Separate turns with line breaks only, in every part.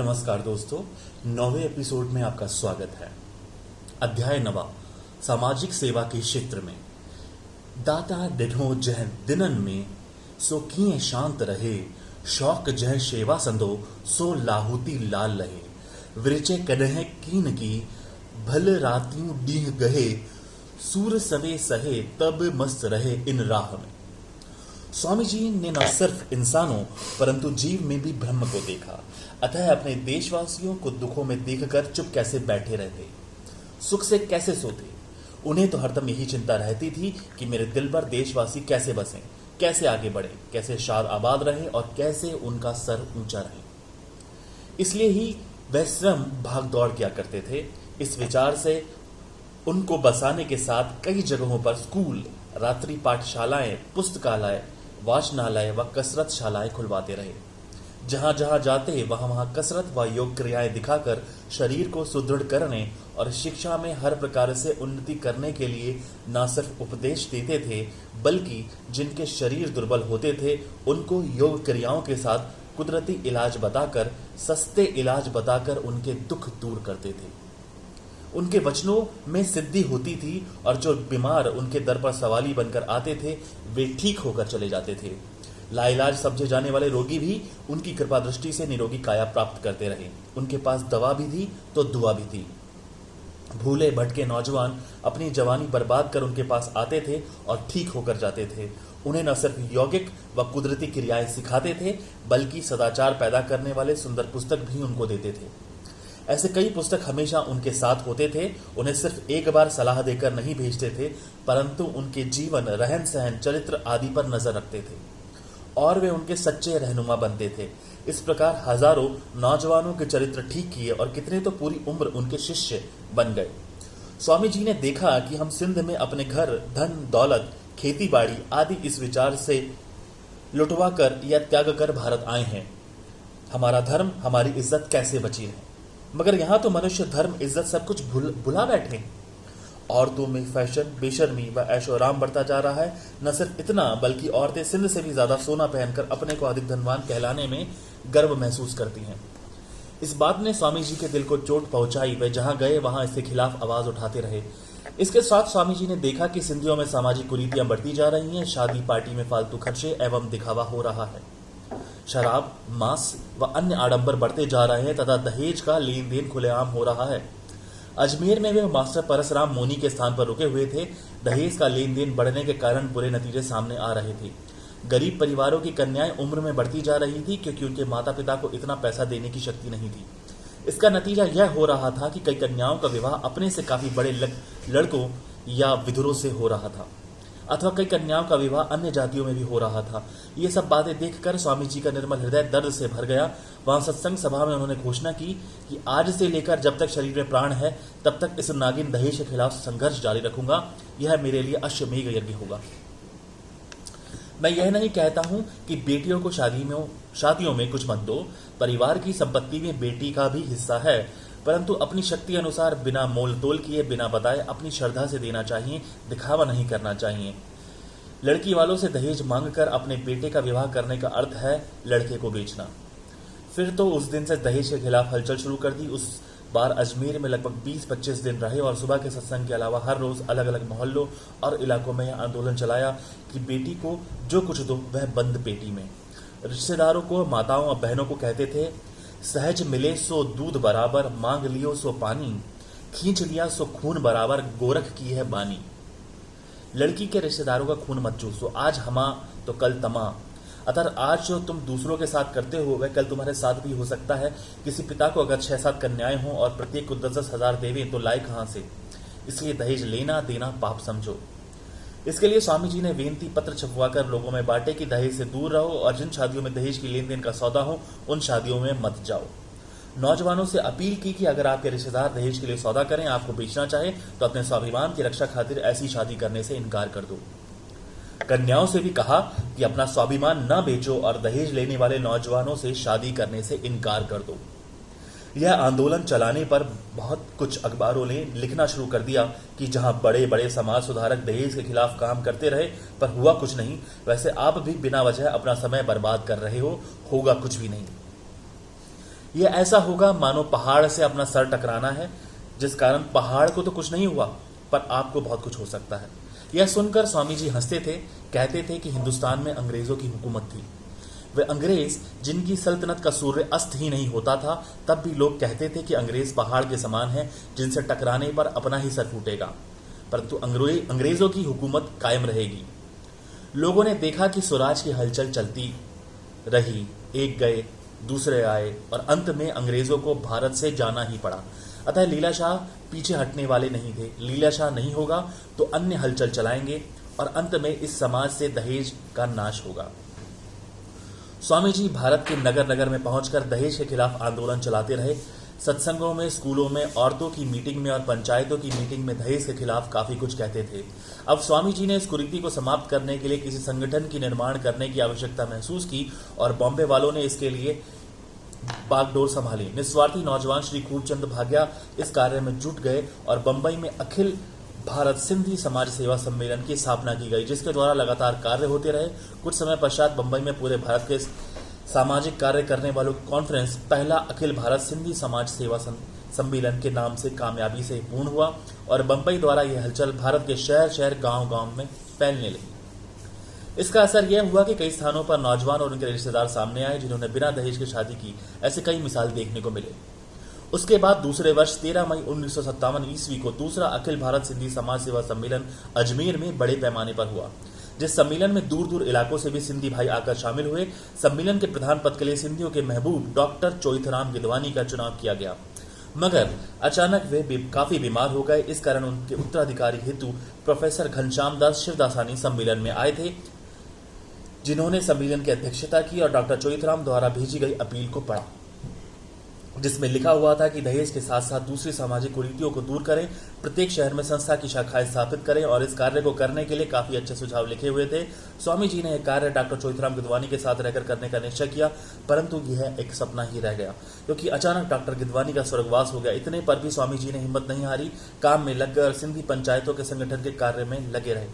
नमस्कार दोस्तों, 9वें एपिसोड में आपका स्वागत है। अध्याय 9, सामाजिक सेवा के क्षेत्र में। दाता डिढो जह दिनन में, सो किए शांत रहे, शौक जह सेवा संदो, सो लाहुती लाल लहे। विरचे कदह कीन की, भल रातियों डीह गहे, सूर सवे सहे, तब मस्त रहे इन राह में। स्वामी जी ने न सिर्फ इंसानों परंतु जीव में भी ब्रह्म को देखा, अतः अपने देशवासियों को दुखों में देखकर चुप कैसे बैठे रहते, सुख से कैसे सोते। उन्हें तो हरदम यही चिंता रहती थी कि मेरे दिल पर देशवासी कैसे बसें, कैसे आगे बढ़े, कैसे शाद आबाद रहे और कैसे उनका सर ऊंचा रहे। इसलिए ही वह स्वयं भाग दौड़ किया करते थे। इस विचार से उनको बसाने के साथ कई जगहों पर स्कूल, रात्रि पाठशालाएं, पुस्तकालय, वाचनालय व कसरतशालाएं खुलवाते रहे। जहां जहां जाते वहां वहां कसरत व योग क्रियाएं दिखाकर शरीर को सुदृढ़ करने और शिक्षा में हर प्रकार से उन्नति करने के लिए न सिर्फ उपदेश देते थे, बल्कि जिनके शरीर दुर्बल होते थे उनको योग क्रियाओं के साथ कुदरती इलाज बताकर, सस्ते इलाज बताकर उनके दुख दूर करते थे। उनके वचनों में सिद्धि होती थी और जो बीमार उनके दर पर सवाली बनकर आते थे वे ठीक होकर चले जाते थे। लाइलाज समझे जाने वाले रोगी भी उनकी कृपा दृष्टि से निरोगी काया प्राप्त करते रहे। उनके पास दवा भी थी तो दुआ भी थी। भूले भटके नौजवान अपनी जवानी बर्बाद कर उनके पास आते थे और ठीक होकर जाते थे। उन्हें न सिर्फ यौगिक व कुदरती क्रियाएं सिखाते थे, बल्कि सदाचार पैदा करने वाले सुंदर पुस्तक भी उनको देते थे। ऐसे कई पुस्तक हमेशा उनके साथ होते थे। उन्हें सिर्फ एक बार सलाह देकर नहीं भेजते थे, परंतु उनके जीवन, रहन सहन, चरित्र आदि पर नजर रखते थे और वे उनके सच्चे रहनुमा बनते थे। इस प्रकार हजारों नौजवानों के चरित्र ठीक किए और कितने तो पूरी उम्र उनके शिष्य बन गए। स्वामी जी ने देखा कि हम सिंध में अपने घर, धन दौलत, खेती बाड़ी आदि इस विचार से लुटवा कर या त्याग कर भारत आए हैं। हमारा धर्म, हमारी इज्जत कैसे बची रहे। मगर यहाँ तो मनुष्य धर्म, इज्जत सब कुछ भुला बैठे। औरतों में फैशन, बेशर्मी व ऐशो आराम बढ़ता जा रहा है। न सिर्फ इतना, बल्कि औरतें सिंध से भी ज्यादा सोना पहनकर अपने को अधिक धनवान कहलाने में गर्व महसूस करती हैं। इस बात ने स्वामी जी के दिल को चोट पहुंचाई। वे जहां गए वहां इसके खिलाफ आवाज उठाते रहे। इसके साथ स्वामी जी ने देखा कि सिंधियों में सामाजिक कुरीतियां बढ़ती जा रही हैं। शादी पार्टी में फालतू खर्चे एवं दिखावा हो रहा है। शराब, मांस व अन्य आडंबर बढ़ते जा रहे हैं तथा दहेज का लेन देन खुलेआम हो रहा है। अजमेर में वे मास्टर परसराम मोनी के स्थान पर रुके हुए थे। दहेज का लेन देन बढ़ने के कारण बुरे नतीजे सामने आ रहे थे। गरीब परिवारों की कन्याएं उम्र में बढ़ती जा रही थी क्योंकि उनके माता पिता को इतना पैसा देने की शक्ति नहीं थी। इसका नतीजा यह हो रहा था कि कई कन्याओं का विवाह अपने से काफी बड़े लड़कों या विधुरों से हो रहा था, अथवा कई कन्याओं का विवाह अन्य जातियों में भी हो रहा था। ये सब बातें देखकर स्वामी जी का निर्मल हृदय दर्द से भर गया। वहां सत्संग सभा में उन्होंने घोषणा की कि आज से लेकर जब तक शरीर में प्राण है तब तक इस नागिन दहेज के खिलाफ संघर्ष जारी रखूंगा। यह मेरे लिए अश्वमेघ यज्ञ होगा। मैं यह नहीं कहता हूं कि बेटियों को शादियों में कुछ मत दो। परिवार की संपत्ति में बेटी का भी हिस्सा है, परंतु अपनी शक्ति अनुसार, बिना मोल तोल किए, बिना बताए, अपनी श्रद्धा से देना चाहिए। दिखावा नहीं करना चाहिए। लड़की वालों से दहेज मांगकर अपने बेटे का विवाह करने का अर्थ है लड़के को बेचना। फिर तो उस दिन से दहेज के खिलाफ हलचल शुरू कर दी। उस बार अजमेर में लगभग 20-25 दिन रहे और सुबह के सत्संग के अलावा हर रोज अलग अलग मोहल्लों और इलाकों में यह आंदोलन चलाया कि बेटी को जो कुछ दो वह बंद पेटी में। रिश्तेदारों को, माताओं और बहनों को कहते थे, सहज मिले सो दूध बराबर, मांग लियो सो पानी, खींच लिया सो खून बराबर, गोरख की है बानी। लड़की के रिश्तेदारों का खून मत चूसो। आज हमा तो कल तमा। अतः आज जो तुम दूसरों के साथ करते हो वह कल तुम्हारे साथ भी हो सकता है। किसी पिता को अगर 6-7 कन्याएं हों और प्रत्येक को 10-10 हजार देवें तो लाए कहां से। इसलिए दहेज लेना देना पाप समझो। इसके लिए स्वामी जी ने बेनती पत्र छपवाकर लोगों में बांटे कि दहेज से दूर रहो और जिन शादियों में दहेज की लेन देन का सौदा हो उन शादियों में मत जाओ। नौजवानों से अपील की कि अगर आपके रिश्तेदार दहेज के लिए सौदा करें, आपको बेचना चाहे, तो अपने स्वाभिमान की रक्षा खातिर ऐसी शादी करने से इनकार कर दो। कन्याओं से भी कहा कि अपना स्वाभिमान न बेचो और दहेज लेने वाले नौजवानों से शादी करने से इनकार कर दो। यह आंदोलन चलाने पर बहुत कुछ अखबारों ने लिखना शुरू कर दिया कि जहां बड़े बड़े समाज सुधारक दहेज के खिलाफ काम करते रहे पर हुआ कुछ नहीं, वैसे आप भी बिना वजह अपना समय बर्बाद कर रहे हो, होगा कुछ भी नहीं। यह ऐसा होगा मानो पहाड़ से अपना सर टकराना है, जिस कारण पहाड़ को तो कुछ नहीं हुआ पर आपको बहुत कुछ हो सकता है। यह सुनकर स्वामी जी हंसते थे, कहते थे कि हिंदुस्तान में अंग्रेजों की हुकूमत थी। वे अंग्रेज जिनकी सल्तनत का सूर्य अस्त ही नहीं होता था, तब भी लोग कहते थे कि अंग्रेज पहाड़ के समान हैं जिनसे टकराने पर अपना ही सर फूटेगा, परंतु अंग्रेजों की हुकूमत कायम रहेगी। लोगों ने देखा कि स्वराज की हलचल चलती रही, एक गए दूसरे आए और अंत में अंग्रेजों को भारत से जाना ही पड़ा। अतः लीलाशाह पीछे हटने वाले नहीं थे। लीलाशाह नहीं होगा तो अन्य हलचल चलाएंगे और अंत में इस समाज से दहेज का नाश होगा। स्वामी जी भारत के नगर नगर में पहुंचकर दहेज के खिलाफ आंदोलन चलाते रहे। सत्संगों में, स्कूलों में, औरतों की मीटिंग में और पंचायतों की मीटिंग में दहेज के खिलाफ काफी कुछ कहते थे। अब स्वामी जी ने इस कुरीति को समाप्त करने के लिए किसी संगठन की निर्माण करने की आवश्यकता महसूस की और बॉम्बे वालों ने इसके लिए बागडोर संभाली। निस्वार्थी नौजवान श्री खूबचंद भाग्या इस कार्य में जुट गए और बंबई में अखिल भारत सिंधी समाज सेवा सम्मेलन की स्थापना की गई, जिसके द्वारा लगातार कार्य होते रहे। कुछ समय पश्चात बंबई में पूरे भारत के सामाजिक कार्य करने वालों की कॉन्फ्रेंस पहला अखिल भारत सिंधी समाज सेवा सम्मेलन के नाम से कामयाबी से पूर्ण हुआ और बंबई द्वारा यह हलचल भारत के शहर शहर गांव गांव में फैलने लगी। इसका असर यह हुआ कि कई स्थानों पर नौजवान और उनके रिश्तेदार सामने आए जिन्होंने बिना दहेज की शादी की। ऐसे कई मिसाल देखने को मिले। उसके बाद दूसरे वर्ष 13 मई 1957 ईस्वी को दूसरा अखिल भारत सिंधी समाज सेवा सम्मेलन अजमेर में बड़े पैमाने पर हुआ, जिस सम्मेलन में दूर दूर इलाकों से भी सिंधी भाई आकर शामिल हुए। सम्मेलन के प्रधान पद के लिए सिंधियों के महबूब डॉक्टर चोइथराम गिदवानी का चुनाव किया गया, मगर अचानक वे काफी बीमार हो गए। इस कारण उनके उत्तराधिकारी हेतु प्रोफेसर घनश्याम दास शिवदासानी सम्मेलन में आए थे, जिन्होंने सम्मेलन की अध्यक्षता की और डॉक्टर चोइथराम द्वारा भेजी गई अपील को पढ़ा, जिसमें लिखा हुआ था कि दहेज के साथ साथ दूसरी सामाजिक कुरीतियों को दूर करें, प्रत्येक शहर में संस्था की शाखाएं स्थापित करें और इस कार्य को करने के लिए काफी अच्छे सुझाव लिखे हुए थे। स्वामी जी ने यह कार्य डॉक्टर चोइथराम गिदवानी के साथ रहकर करने का निश्चय किया, परंतु यह एक सपना ही रह गया, क्योंकि अचानक डॉक्टर गिदवानी का स्वर्गवास हो गया। इतने पर भी स्वामी जी ने हिम्मत नहीं हारी, काम में लग गए और सिंधी पंचायतों के संगठन के कार्य में लगे रहे,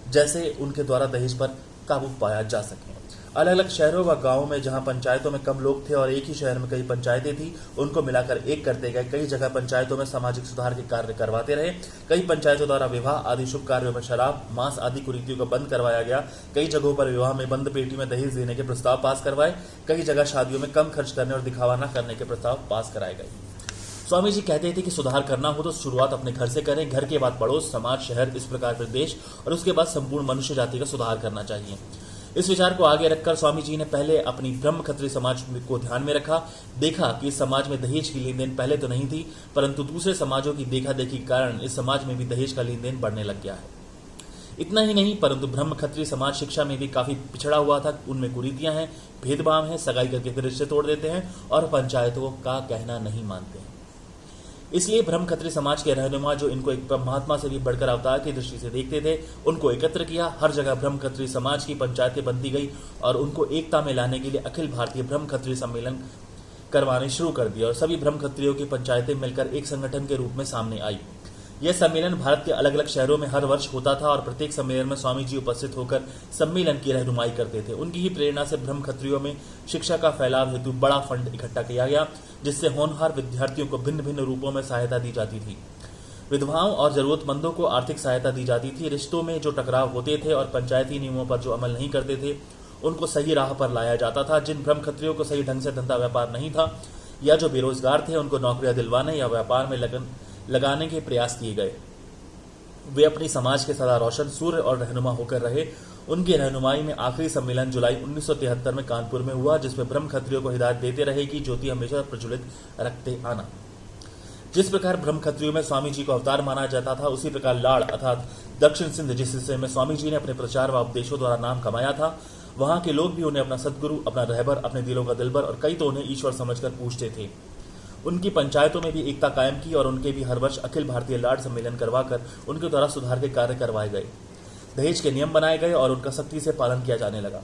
जैसे उनके द्वारा दहेज पर काबू पाया जा सके। अलग अलग शहरों व गांवों में जहां पंचायतों में कम लोग थे और एक ही शहर में कई पंचायतें थी, उनको मिलाकर एक करते गए। कई जगह पंचायतों में सामाजिक सुधार के कार्य करवाते रहे। कई पंचायतों द्वारा विवाह आदि शुभ कार्यों में शराब, मांस आदि कुरीतियों को बंद करवाया गया। कई जगहों पर विवाह में बंद पेटी में दहेज देने के प्रस्ताव पास करवाए। कई जगह शादियों में कम खर्च करने और दिखावा न करने के प्रस्ताव पास कराए गए। स्वामी जी कहते थे कि सुधार करना हो तो शुरुआत अपने घर से करें, घर के बाद पड़ोस, समाज, शहर, इस प्रकार फिर देश और उसके बाद संपूर्ण मनुष्य जाति का सुधार करना चाहिए। इस विचार को आगे रखकर स्वामी जी ने पहले अपनी ब्रह्म क्षत्रिय समाज को ध्यान में रखा। देखा कि इस समाज में दहेज की लेन देन पहले तो नहीं थी, परंतु दूसरे समाजों की देखा देखी के कारण इस समाज में भी दहेज का लेन देन बढ़ने लग गया है। इतना ही नहीं, परंतु ब्रह्म क्षत्रिय समाज शिक्षा में भी काफी पिछड़ा हुआ था। उनमें कुरीतियां हैं, भेदभाव है, सगाई करके फिर रिश्ते तोड़ देते हैं और पंचायतों का कहना नहीं मानते हैं। इसलिए ब्रह्म क्षत्रिय समाज के रहनुमा, जो इनको एक महात्मा से भी बढ़कर अवतार की दृष्टि से देखते थे, उनको एकत्र किया। हर जगह ब्रह्म क्षत्रिय समाज की पंचायतें बनती गई और उनको एकता में लाने के लिए अखिल भारतीय ब्रह्म क्षत्रिय सम्मेलन करवाने शुरू कर दिया और सभी ब्रह्म क्षत्रियों की पंचायतें मिलकर एक संगठन के रूप में सामने आई। यह सम्मेलन भारत के अलग अलग शहरों में हर वर्ष होता था और प्रत्येक सम्मेलन में स्वामी जी उपस्थित होकर सम्मेलन की रहनुमाई करते थे। उनकी ही प्रेरणा से ब्रह्म क्षत्रियों में शिक्षा का फैलाव हेतु बड़ा फंड इकट्ठा किया गया, जिससे होनहार विद्यार्थियों को भिन्न भिन्न रूपों में सहायता दी जाती थी। विधवाओं और जरूरतमंदों को आर्थिक सहायता दी जाती थी। रिश्तों में जो टकराव होते थे और पंचायती नियमों पर जो अमल नहीं करते थे, उनको सही राह पर लाया जाता था। जिन ब्रह्म क्षत्रियों को सही ढंग से धंधा व्यापार नहीं था या जो बेरोजगार थे, उनको नौकरियां दिलवाने या व्यापार में लगाने के प्रयास किए गए। वे अपनी समाज के सदा रोशन सूर्य और रहनुमा होकर रहे। उनकी रहनुमाई में आखिरी सम्मेलन जुलाई 1973 में कानपुर में हुआ, जिसमें ब्रह्म क्षत्रियों को हिदायत देते रहे कि ज्योति हमेशा प्रज्वलित रखते आना। जिस प्रकार ब्रह्म क्षत्रियों में स्वामी जी को अवतार माना जाता था, उसी प्रकार लाड़ अर्थात दक्षिण सिंध, जिस हिस्से में स्वामी जी ने अपने प्रचार व उपदेशों द्वारा नाम कमाया था, वहां के लोग भी उन्हें अपना सदगुरु, अपना रहबर, अपने दिलों का दिलबर और कई तो उन्हें ईश्वर समझकर पूछते थे। उनकी पंचायतों में भी एकता कायम की और उनके भी हर वर्ष अखिल भारतीय लाड़ सम्मेलन करवाकर उनके द्वारा सुधार के कार्य करवाए गए। दहेज के नियम बनाए गए और उनका सख्ती से पालन किया जाने लगा।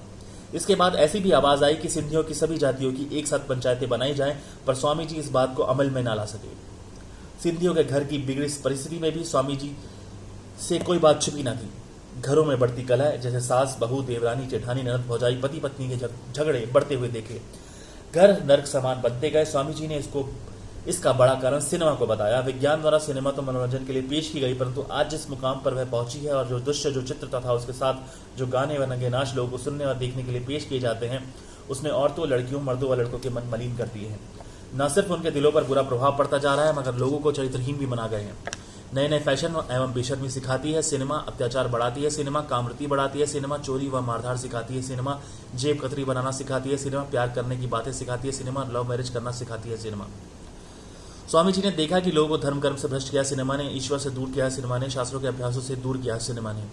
इसके बाद ऐसी भी आवाज आई कि सिंधियों की सभी जातियों की एक साथ पंचायतें बनाई जाएं, पर स्वामी जी इस बात को अमल में न ला सके। सिंधियों के घर की बिगड़ी परिस्थिति में भी स्वामी जी से कोई बात छुपी न थी। घरों में बढ़ती कलह, जैसे सास, बहू, देवरानी, जेठानी, ननद, भौजाई, पति पत्नी के झगड़े बढ़ते हुए देखे। घर नर्क समान बनते गए। स्वामी जी ने इसका बड़ा कारण सिनेमा को बताया। विज्ञान द्वारा सिनेमा तो मनोरंजन के लिए पेश की गई, परंतु आज जिस मुकाम पर वह पहुंची है और जो दृश्य, जो चित्र तथा उसके साथ जो गाने व नंगे नाच लोगों को सुनने और देखने के लिए पेश किए जाते हैं, उसने औरतों, लड़कियों, मर्दों व लड़कों के मन मलिन कर दिए हैं। न सिर्फ उनके दिलों पर बुरा प्रभाव पड़ता जा रहा है, मगर लोगों को चरित्रहीन भी बना गए हैं। नए नए फैशन एवं बेशर्मी सिखाती है सिनेमा, अत्याचार बढ़ाती है सिनेमा, कामवृत्ति बढ़ाती है सिनेमा, चोरी व मारधाड़ सिखाती है सिनेमा, जेब कतरी बनाना सिखाती है सिनेमा, प्यार करने की बातें सिखाती है सिनेमा, लव मैरिज करना सिखाती है सिनेमा। स्वामी जी ने देखा कि लोगों को धर्म कर्म से भ्रष्ट किया सिनेमा ने, ईश्वर से दूर किया सिनेमा ने, शास्त्रों के अभ्यासों से दूर किया सिनेमा ने।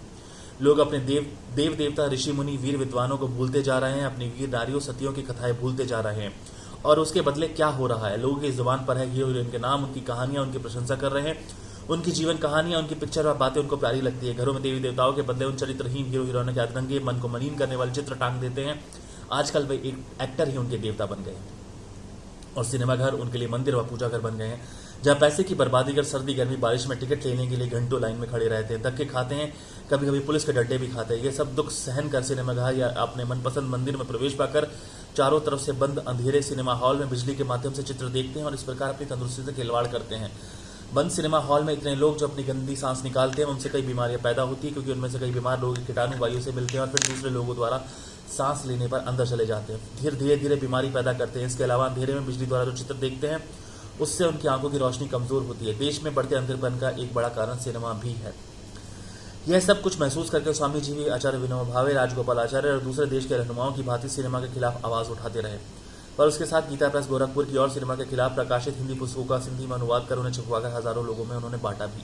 लोग अपने देव देवता, ऋषि मुनि, वीर विद्वानों को भूलते जा रहे हैं, अपनी वीर नारियों, सतियों की कथाएं भूलते जा रहे हैं। और उसके बदले क्या हो रहा है? लोगों की जुबान पर है हीरो हीरोइन के नाम, उनकी कहानियां, उनकी प्रशंसा कर रहे हैं, उनकी जीवन कहानियां, उनकी पिक्चर और बातें उनको प्यारी लगती है। घरों में देवी देवताओं के बदले उन चरित्रहीन हीरो हीरोइनों के अधरंगे, मन को मलिन करने वाले चित्र टांग देते हैं। आजकल वे एक एक्टर ही उनके देवता बन गए हैं और सिनेमाघर उनके लिए मंदिर व पूजा घर बन गए हैं, जहाँ पैसे की बर्बादी कर सर्दी गर्मी बारिश में टिकट लेने के लिए घंटों लाइन में खड़े रहते हैं, धक्के खाते हैं, कभी कभी पुलिस के डंडे भी खाते हैं। ये सब दुख सहन कर सिनेमाघर या अपने मनपसंद मंदिर में प्रवेश पाकर चारों तरफ से बंद अंधेरे सिनेमा हॉल में बिजली के माध्यम से चित्र देखते हैं और इस प्रकार अपनी तंदुरुस्ती से खिलवाड़ करते हैं। बंद सिनेमा हॉल में इतने लोग जो अपनी गंदी सांस निकालते हैं, उनसे कई बीमारियां पैदा होती है, क्योंकि उनमें से कई बीमार लोग कीटाणु वायु से मिलते हैं और फिर दूसरे लोगों द्वारा सांस लेने पर अंदर चले जाते हैं। धीरे धीरे बीमारी पैदा करते हैं। इसके अलावा अंधेरे में बिजली द्वारा जो चित्र देखते हैं, उससे उनकी आंखों की रोशनी कमजोर होती है। देश में बढ़ते अंधेरपन का एक बड़ा कारण सिनेमा भी है। यह सब कुछ महसूस करके स्वामी जी भी आचार्य विनोबा भावे, राजगोपाल आचार्य और दूसरे देश के रहनुमाओं की भांति सिनेमा के खिलाफ आवाज उठाते रहे, पर उसके साथ गीता प्रेस गोरखपुर की और सिनेमा के खिलाफ प्रकाशित हिंदी पुस्तकों का सिंधी में अनुवाद कर उन्हें छपवाकर हजारों लोगों में उन्होंने बांटा भी।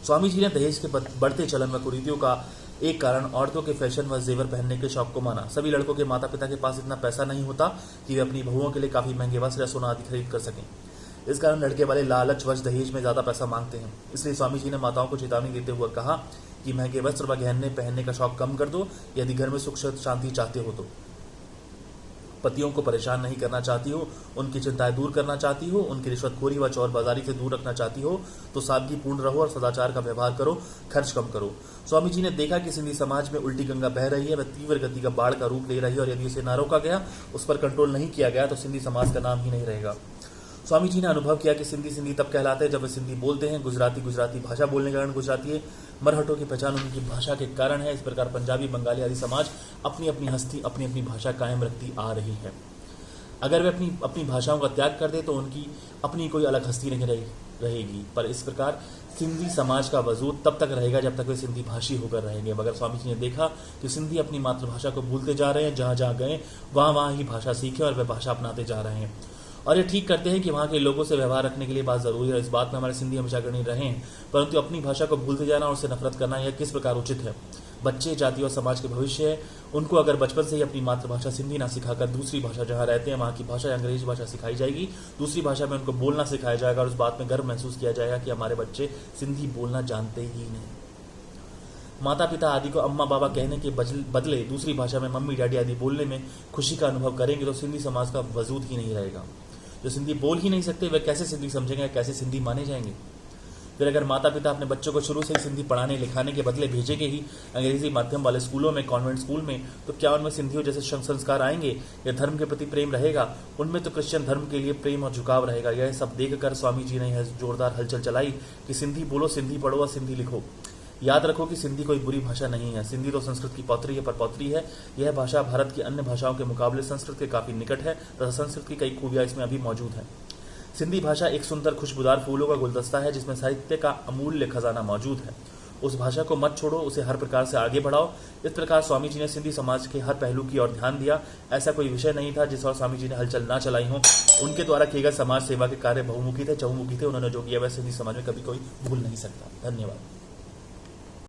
स्वामी जी ने दहेज के बढ़ते चलन व कुरीतियों का एक कारण औरतों के फैशन व जेवर पहनने के शौक को माना। सभी लड़कों के माता पिता के पास इतना पैसा नहीं होता कि वे अपनी बहुओं के लिए काफी महंगे वस्त्र या सोना आदि खरीद कर सकें। इस कारण लड़के वाले लालच वश दहेज में ज्यादा पैसा मांगते हैं। इसलिए स्वामी जी ने माताओं को चेतावनी देते हुए कहा कि महंगे वस्त्र व गहने पहनने का शौक कम कर दो, यदि घर में सुख शांति चाहते हो तो। पतियों को परेशान नहीं करना चाहती हो, उनकी चिंताएं दूर करना चाहती हो, उनकी रिश्वतखोरी व चोर बाजारी से दूर रखना चाहती हो, तो सादगीपूर्ण रहो और सदाचार का व्यवहार करो, खर्च कम करो। स्वामी जी ने देखा कि सिंधी समाज में उल्टी गंगा बह रही है, वह तीव्र गति का बाढ़ का रूप ले रही है और यदि उसे न रोका गया, उस पर कंट्रोल नहीं किया गया, तो सिंधी समाज का नाम ही नहीं रहेगा। स्वामी जी ने अनुभव किया कि सिंधी तब कहलाते हैं जब वे सिंधी बोलते हैं। गुजराती भाषा बोलने के कारण गुजराती है। मरहटों की पहचान उनकी भाषा के कारण है। इस प्रकार पंजाबी, बंगाली आदि समाज अपनी अपनी हस्ती, अपनी अपनी भाषा कायम रखती आ रही है। अगर वे अपनी भाषाओं का त्याग कर दे तो उनकी अपनी कोई अलग हस्ती नहीं रहेगी। पर इस प्रकार सिंधी समाज का वजूद तब तक रहेगा जब तक वे सिंधी भाषी होकर रहेंगे। मगर स्वामी जी ने देखा कि सिंधी अपनी मातृभाषा को भूलते जा रहे हैं। जहाँ जहाँ गए वहाँ ही भाषा सीखे और वे भाषा अपनाते जा रहे हैं। और ये ठीक करते हैं कि वहाँ के लोगों से व्यवहार रखने के लिए बात जरूरी है। इस बात में हमारे सिंधी हमेशा अग्रणी रहे हैं, परंतु अपनी भाषा को भूलते जाना और उससे नफरत करना यह किस प्रकार उचित है? बच्चे जाति और समाज के भविष्य है। उनको अगर बचपन से ही अपनी मातृभाषा सिंधी ना सिखाकर दूसरी भाषा जहाँ रहते हैं वहाँ की भाषा या अंग्रेजी भाषा सिखाई जाएगी, दूसरी भाषा में उनको बोलना सिखाया जाएगा और उस बात में गर्व महसूस किया जाएगा कि हमारे बच्चे सिंधी बोलना जानते ही नहीं। माता पिता आदि को अम्मा बाबा कहने के बदले दूसरी भाषा में मम्मी डैडी आदि बोलने में खुशी का अनुभव करेंगे तो सिंधी समाज का वजूद ही नहीं रहेगा। जो सिंधी बोल ही नहीं सकते वे कैसे सिंधी समझेंगे, कैसे सिंधी माने जाएंगे? फिर अगर माता पिता अपने बच्चों को शुरू से ही सिंधी पढ़ाने लिखाने के बदले भेजेंगे ही अंग्रेजी माध्यम वाले स्कूलों में, कॉन्वेंट स्कूल में, तो क्या उनमें सिंधियों जैसे संस्कार आएंगे या धर्म के प्रति प्रेम रहेगा? उनमें तो क्रिश्चियन धर्म के लिए प्रेम और झुकाव रहेगा। यह सब देखकर स्वामी जी ने यह जोरदार हलचल चलाई कि सिंधी बोलो, सिंधी पढ़ो और सिंधी लिखो। याद रखो कि सिंधी कोई बुरी भाषा नहीं है। सिंधी तो संस्कृत की पौत्री है, पर पौत्री है। यह भाषा भारत की अन्य भाषाओं के मुकाबले संस्कृत के काफी निकट है तथा संस्कृत की कई खूबियां इसमें अभी मौजूद है। सिंधी भाषा एक सुंदर खुशबूदार फूलों का गुलदस्ता है जिसमें साहित्य का अमूल्य खजाना मौजूद है। उस भाषा को मत छोड़ो, उसे हर प्रकार से आगे बढ़ाओ। इस प्रकार स्वामी जी ने सिंधी समाज के हर पहलू की ओर ध्यान दिया। ऐसा कोई विषय नहीं था जिस और स्वामी जी ने हलचल ना चलाई हो। उनके द्वारा किए गए समाज सेवा के कार्य बहुमुखी थे, चहुमुखी थे। उन्होंने जो किया वह सिंधी समाज में कभी कोई भूल नहीं सकता। धन्यवाद।